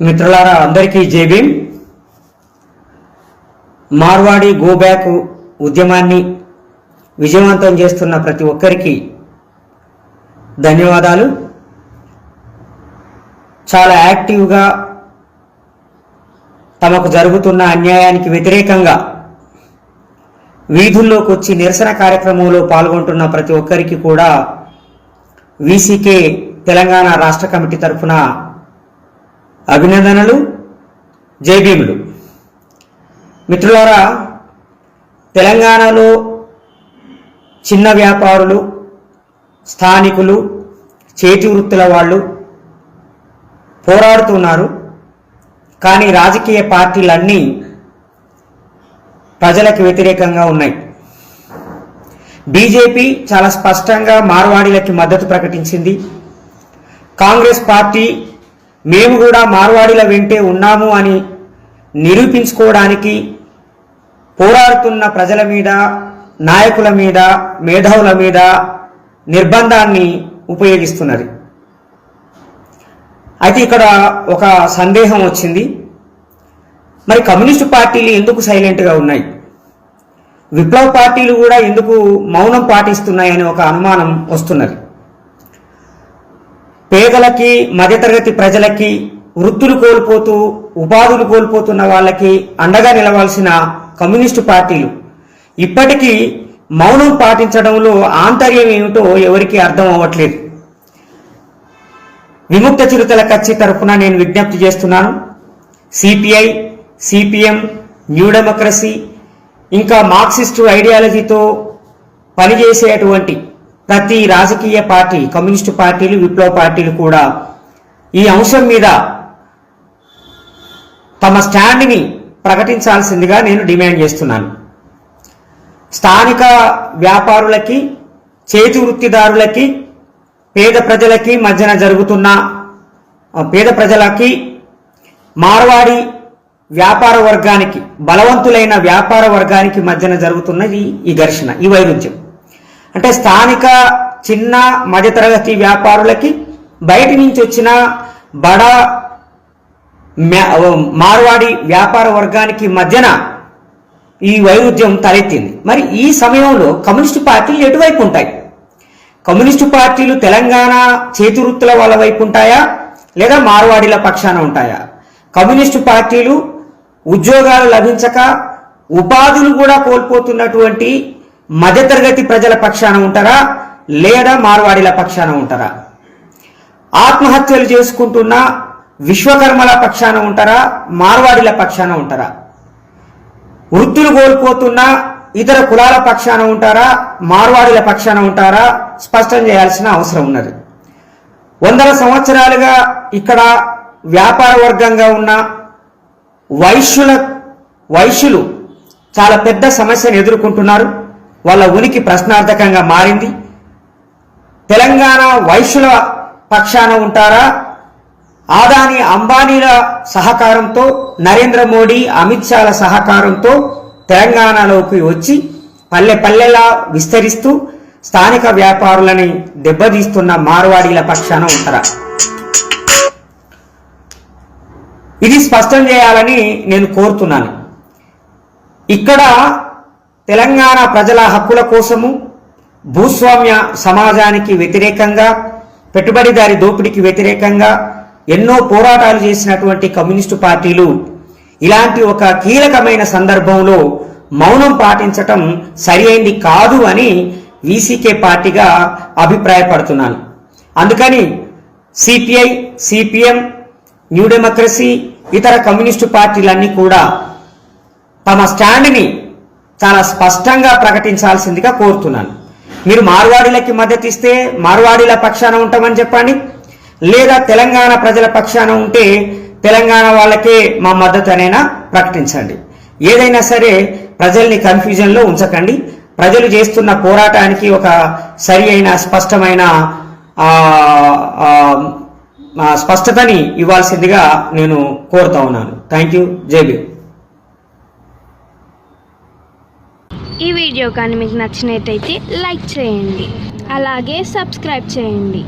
మిత్రులారా అందరికీ జై భీమ్. మార్వాడి గో బ్యాక్ ఉద్యమాన్ని విజయవంతం చేస్తున్న ప్రతి ఒక్కరికి ధన్యవాదాలు. చాలా యాక్టివ్గా తమకు జరుగుతున్న అన్యాయానికి వ్యతిరేకంగా వీధుల్లోకి వచ్చి నిరసన కార్యక్రమంలో పాల్గొంటున్న ప్రతి ఒక్కరికి కూడా వీసీకే తెలంగాణ రాష్ట్ర కమిటీ తరఫున అభినందనలు, జై భీములు. మిత్రులారా, తెలంగాణలో చిన్న వ్యాపారులు, స్థానికులు, చేతి వృత్తుల వాళ్ళు పోరాడుతున్నారు. కానీ రాజకీయ పార్టీలన్నీ ప్రజలకు వ్యతిరేకంగా ఉన్నాయి. బీజేపీ చాలా స్పష్టంగా మార్వాడీలకి మద్దతు ప్రకటించింది. కాంగ్రెస్ పార్టీ మేము కూడా మార్వాడీల వెంటే ఉన్నాము అని నిరూపించుకోవడానికి పోరాడుతున్న ప్రజల మీద, నాయకుల మీద, మేధావుల మీద నిర్బంధాన్ని ఉపయోగిస్తున్నది. అయితే ఇక్కడ ఒక సందేహం వచ్చింది. మరి కమ్యూనిస్టు పార్టీలు ఎందుకు సైలెంట్గా ఉన్నాయి, విప్లవ పార్టీలు కూడా ఎందుకు మౌనం పాటిస్తున్నాయని ఒక అనుమానం వస్తున్నది. పేదలకి, మధ్యతరగతి ప్రజలకి, వృత్తులు కోల్పోతూ ఉపాధులు కోల్పోతున్న వాళ్ళకి అండగా నిలవాల్సిన కమ్యూనిస్టు పార్టీలు ఇప్పటికీ మౌనం పాటించడంలో ఆంతర్యం ఏమిటో ఎవరికీ అర్థం అవ్వట్లేదు. విముక్త చిరుతల కచ్చి తరఫున నేను విజ్ఞప్తి చేస్తున్నాను. సిపిఐ, సిపిఎం, న్యూ డెమోక్రసీ, ఇంకా మార్క్సిస్టు ఐడియాలజీతో పనిచేసేటువంటి ప్రతి రాజకీయ పార్టీ, కమ్యూనిస్టు పార్టీలు, విప్లవ పార్టీలు కూడా ఈ అంశం మీద తమ స్టాండ్ని ప్రకటించాల్సిందిగా నేను డిమాండ్ చేస్తున్నాను. స్థానిక వ్యాపారులకి, చేతి వృత్తిదారులకి, పేద ప్రజలకి మధ్యన జరుగుతున్న పేద ప్రజలకి, మార్వాడి వ్యాపార వర్గానికి, బలవంతులైన వ్యాపార వర్గానికి మధ్యన జరుగుతున్నది ఈ ఘర్షణ, ఈ వైరుధ్యం. అంటే స్థానిక చిన్న మధ్యతరగతి వ్యాపారులకి బయటి నుంచి వచ్చిన బడా మార్వాడి వ్యాపార వర్గానికి మధ్యన ఈ వైరుధ్యం తలెత్తింది. మరి ఈ సమయంలో కమ్యూనిస్టు పార్టీలు ఎటువైపు ఉంటాయి? కమ్యూనిస్టు పార్టీలు తెలంగాణ చేతి వృత్తుల వాళ్ళ వైపు ఉంటాయా, లేదా మార్వాడీల పక్షాన ఉంటాయా? కమ్యూనిస్టు పార్టీలు ఉద్యోగాలు లభించక ఉపాధులు కూడా కోల్పోతున్నటువంటి మధ్యతరగతి ప్రజల పక్షాన ఉంటారా, లేదా మార్వాడీల పక్షాన ఉంటారా? ఆత్మహత్యలు చేసుకుంటున్న విశ్వకర్మల పక్షాన ఉంటారా, మార్వాడీల పక్షాన ఉంటారా? వృత్తులు కోల్పోతున్న ఇతర కులాల పక్షాన ఉంటారా, మార్వాడీల పక్షాన ఉంటారా? స్పష్టం చేయాల్సిన అవసరం ఉన్నది. వందల సంవత్సరాలుగా ఇక్కడ వ్యాపార వర్గంగా ఉన్న వైశ్యులు చాలా పెద్ద సమస్యను ఎదుర్కొంటున్నారు. వాళ్ళ ఉనికి ప్రశ్నార్థకంగా మారింది. తెలంగాణ వైశ్యుల పక్షాన ఉంటారా, ఆదాని అంబానీల సహకారంతో, నరేంద్ర మోడీ, అమిత్ షాల సహకారంతో తెలంగాణలోకి వచ్చి పల్లె పల్లెలా విస్తరిస్తూ స్థానిక వ్యాపారులని దెబ్బతీస్తున్న మార్వాడీల పక్షాన ఉంటారా? ఇది స్పష్టం చేయాలని నేను కోరుతున్నాను. ఇక్కడ తెలంగాణ ప్రజల హక్కుల కోసము, భూస్వామ్య సమాజానికి వ్యతిరేకంగా, పెట్టుబడిదారి దోపిడీకి వ్యతిరేకంగా ఎన్నో పోరాటాలు చేసినటువంటి కమ్యూనిస్టు పార్టీలు ఇలాంటి ఒక కీలకమైన సందర్భంలో మౌనం పాటించటం సరి అయింది కాదు అని వీసీకే పార్టీగా అభిప్రాయపడుతున్నాను. అందుకని సిపిఐ, సిపిఎం, న్యూ డెమోక్రసీ, ఇతర కమ్యూనిస్టు పార్టీలన్నీ కూడా తమ స్టాండ్ని చాలా స్పష్టంగా ప్రకటించాల్సిందిగా కోరుతున్నాను. మీరు మార్వాడీలకి మద్దతు ఇస్తే మార్వాడీల పక్షాన ఉంటామని చెప్పండి, లేదా తెలంగాణ ప్రజల పక్షాన ఉంటే తెలంగాణ వాళ్ళకే మా మద్దతు అనైనా ప్రకటించండి. ఏదైనా సరే ప్రజల్ని కన్ఫ్యూజన్లో ఉంచకండి. ప్రజలు చేస్తున్న పోరాటానికి ఒక సరి అయిన స్పష్టమైన స్పష్టతని ఇవ్వాల్సిందిగా నేను కోరుతా ఉన్నాను. Thank you. జై భీమ్. ఈ వీడియో కానీ మీకు నచ్చినట్టయితే లైక్ చేయండి, అలాగే సబ్స్క్రైబ్ చేయండి.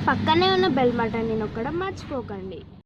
పక్కనే ఉన్న బెల్ బటన్ని నొక్కడం మర్చిపోకండి.